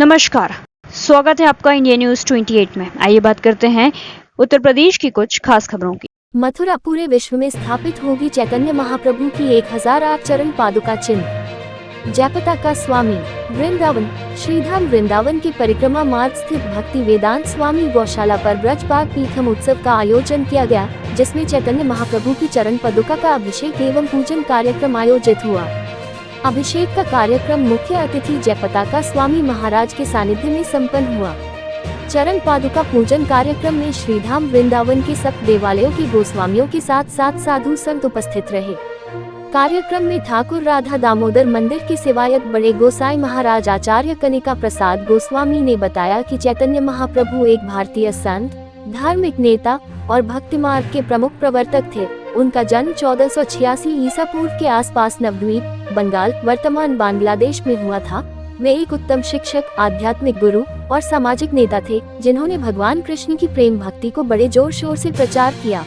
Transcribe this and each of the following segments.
नमस्कार, स्वागत है आपका इंडिया न्यूज 28 में। आइए बात करते हैं उत्तर प्रदेश की कुछ खास खबरों की। मथुरा पूरे विश्व में स्थापित होगी चैतन्य महाप्रभु की 1008 चरण पादुका चिन्ह। जयपताका स्वामी वृंदावन श्रीधाम वृंदावन की परिक्रमा मार्ग स्थित भक्ति वेदांत स्वामी गौशाला पर ब्रजबाग पीठम उत्सव का आयोजन किया गया, जिसमें चैतन्य महाप्रभु की चरण पादुका का अभिषेक एवं पूजन कार्यक्रम आयोजित हुआ। अभिषेक का कार्यक्रम मुख्य अतिथि जयपताका स्वामी महाराज के सानिध्य में संपन्न हुआ। चरण पादुका पूजन कार्यक्रम में श्रीधाम वृंदावन के सब देवालयों के गोस्वामियों के साथ साथ साधु संत उपस्थित रहे। कार्यक्रम में ठाकुर राधा दामोदर मंदिर के सेवायत बड़े गोसाई महाराज आचार्य कनिका प्रसाद गोस्वामी ने बताया कि चैतन्य महाप्रभु एक भारतीय संत, धार्मिक नेता और भक्ति मार्ग के प्रमुख प्रवर्तक थे। उनका जन्म 1486 ईसा पूर्व के आसपास नवद्वीप, बंगाल, वर्तमान बांग्लादेश में हुआ था। वे एक उत्तम शिक्षक, आध्यात्मिक गुरु और सामाजिक नेता थे, जिन्होंने भगवान कृष्ण की प्रेम भक्ति को बड़े जोर शोर से प्रचार किया।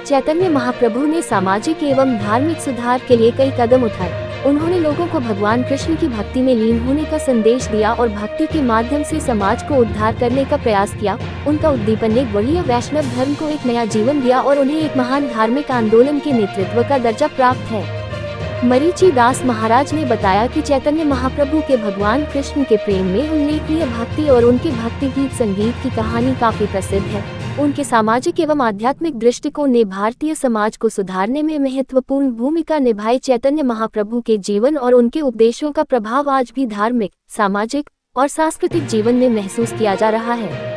चैतन्य महाप्रभु ने सामाजिक एवं धार्मिक सुधार के लिए कई कदम उठाए। उन्होंने लोगों को भगवान कृष्ण की भक्ति में लीन होने का संदेश दिया और भक्ति के माध्यम से समाज को उद्धार करने का प्रयास किया। उनका उद्दीपन ने गौड़ीय वैष्णव धर्म को एक नया जीवन दिया और उन्हें एक महान धार्मिक आंदोलन के नेतृत्व का दर्जा प्राप्त है। मरीची दास महाराज ने बताया कि चैतन्य महाप्रभु के भगवान कृष्ण के प्रेम में उल्लेखनीय भक्ति और उनके भक्ति गीत संगीत की कहानी काफी प्रसिद्ध है। उनके सामाजिक एवं आध्यात्मिक दृष्टिकोण ने भारतीय समाज को सुधारने में महत्वपूर्ण भूमिका निभाई। चैतन्य महाप्रभु के जीवन और उनके उपदेशों का प्रभाव आज भी धार्मिक, सामाजिक और सांस्कृतिक जीवन में महसूस किया जा रहा है।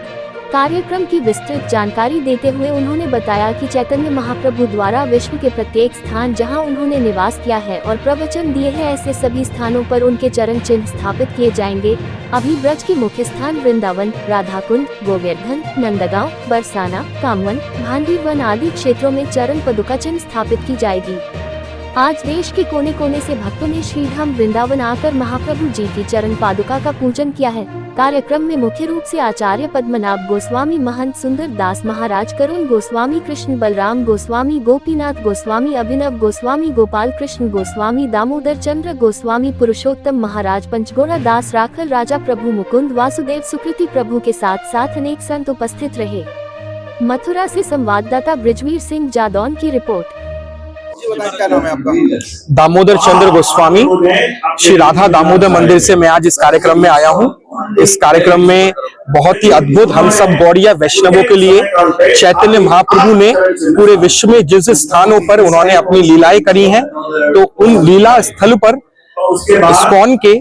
कार्यक्रम की विस्तृत जानकारी देते हुए उन्होंने बताया कि चैतन्य महाप्रभु द्वारा विश्व के प्रत्येक स्थान जहां उन्होंने निवास किया है और प्रवचन दिए हैं, ऐसे सभी स्थानों पर उनके चरण चिन्ह स्थापित किए जाएंगे। अभी ब्रज के मुख्य स्थान वृंदावन, राधाकुंड, गोवर्धन, नंदगांव, बरसाना, कामवन, भांडीवन आदि क्षेत्रों में चरण पादुका चिन्ह स्थापित की जाएगी। आज देश के कोने कोने से भक्तों ने श्रीधाम वृंदावन आकर महाप्रभु जी की चरण पादुका का पूजन किया है। कार्यक्रम में मुख्य रूप से आचार्य पद्मनाभ गोस्वामी, महंत सुंदर दास महाराज, करुण गोस्वामी, कृष्ण बलराम गोस्वामी, गोपीनाथ गोस्वामी, अभिनव गोस्वामी, गोपाल कृष्ण गोस्वामी, दामोदर चंद्र गोस्वामी, पुरुषोत्तम महाराज, पंचगोड़ा दास, राखल राजा, प्रभु मुकुंद, वासुदेव, सुकृति प्रभु के साथ साथ अनेक संत उपस्थित रहे। मथुरा से संवाददाता ब्रिजवीर सिंह जादौन की रिपोर्ट। क्या नाम है आपका? दामोदर चंद्र गोस्वामी, श्री राधा दामोदर मंदिर से मैं आज इस कार्यक्रम में आया हूँ। इस कार्यक्रम में बहुत ही अद्भुत, हम सब गौड़ीय वैष्णवों के लिए चैतन्य महाप्रभु ने पूरे विश्व में जिस स्थानों पर उन्होंने अपनी लीलाएं करी हैं, तो उन लीला स्थल पर इस्कॉन के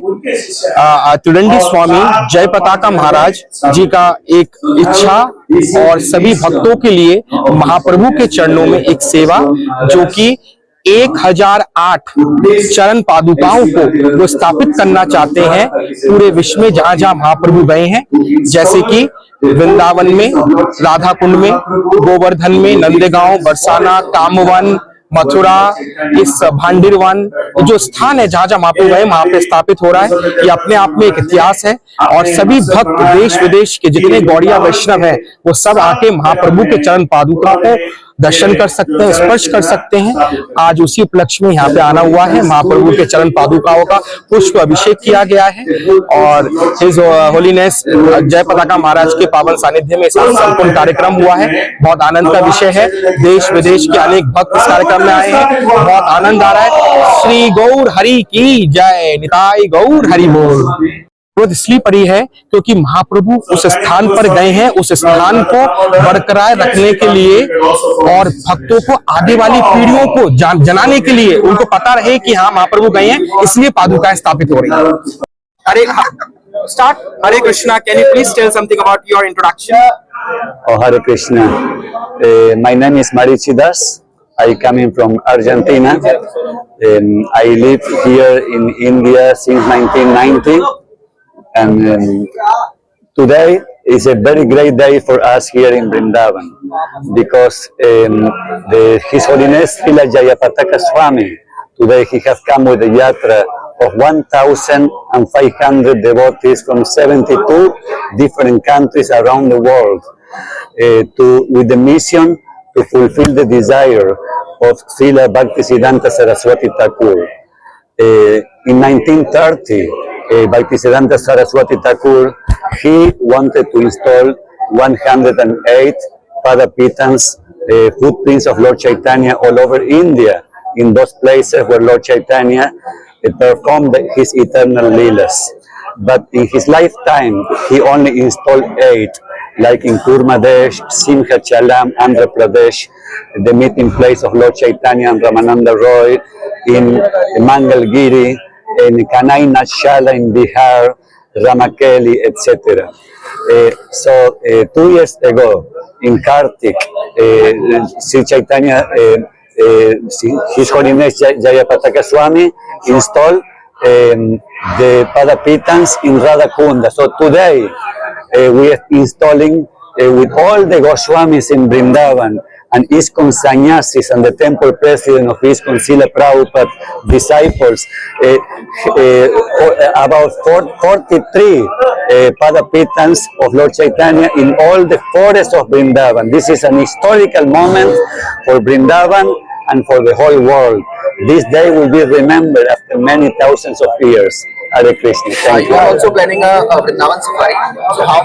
त्रिदंडी स्वामी जयपताका महाराज जी का एक इच्छा और सभी भक्तों के लिए महाप्रभु के चरणों में एक सेवा, जो कि 1008 चरण पादुकाओं को वो स्थापित करना चाहते हैं पूरे विश्व में जहां जहां महाप्रभु गए हैं, जैसे कि वृंदावन में, राधा कुंड में, गोवर्धन में, नंदगांव, बरसाना, कामवन, मथुरा, इस भांडीवन, जो स्थान है जहां जहां महाप्रभु गए वहां पे स्थापित हो रहा है। ये अपने आप में एक इतिहास है और सभी भक्त देश विदेश के जितने गौड़ीय वैष्णव हैं वो सब आके महाप्रभु के चरण पादुका को दर्शन कर सकते हैं, स्पर्श कर सकते हैं। आज उसी उपलक्ष्य में यहाँ पे आना हुआ है। महाप्रभु के चरण पादुकाओं का पुष्प अभिषेक किया गया है और हिज होलीनेस जयपताका महाराज के पावन सानिध्य में संपूर्ण कार्यक्रम हुआ है। बहुत आनंद का विषय है। देश विदेश के अनेक भक्त इस कार्यक्रम में आए हैं, बहुत आनंद आ रहा है। श्री गौर हरि की जय, निताई गौर हरि बोल। इसलिए पड़ी है क्योंकि महाप्रभु उस स्थान पर गए हैं, उस स्थान को बरकरार रखने के लिए और भक्तों को आगे वाली पीढ़ियों को जनाने के लिए, उनको पता रहे कि हाँ महाप्रभु गए हैं, इसलिए पादुकाएं स्थापित हो रही है। Hare start. Hare Krishna, can you please tell something about your introduction? Oh, Hare Krishna. My name is Marichi Das. I coming from Argentina. I live here in India since 1990. And today is a very great day for us here in Vrindavan because His Holiness Srila Jayapataka Swami, today he has come with a yatra of 1,500 devotees from 72 different countries around the world with the mission to fulfill the desire of Srila Bhaktisiddhanta Saraswati Thakur. In 1930, Bhaktisiddhanta Saraswati Thakur, he wanted to install 108 Padapitans, footprints of Lord Chaitanya all over India, in those places where Lord Chaitanya performed his eternal leelas. But in his lifetime, he only installed 8, like in Kurmadesh, Simhachalam, Andhra Pradesh, the meeting place of Lord Chaitanya and Ramananda Roy, in Mangalgiri, in Kanai Natshala in Bihar, Ramakeli, etc. So 2 years ago, in Kartik, Sri Chaitanya, His Holiness Jayapataka Swami installed the Padapitans in Radhakunda. So today we are installing with all the Goswamis in Vrindavan and ISKCON Sannyasis and the temple president of ISKCON, Srila Prabhupada disciples, about 43 Padapitans of Lord Chaitanya in all the forests of Vrindavan. This is an historical moment for Vrindavan and for the whole world. This day will be remembered after many thousands of years. Hare Krishna. Thank You are you. also planning a Vrindavan safari. So how many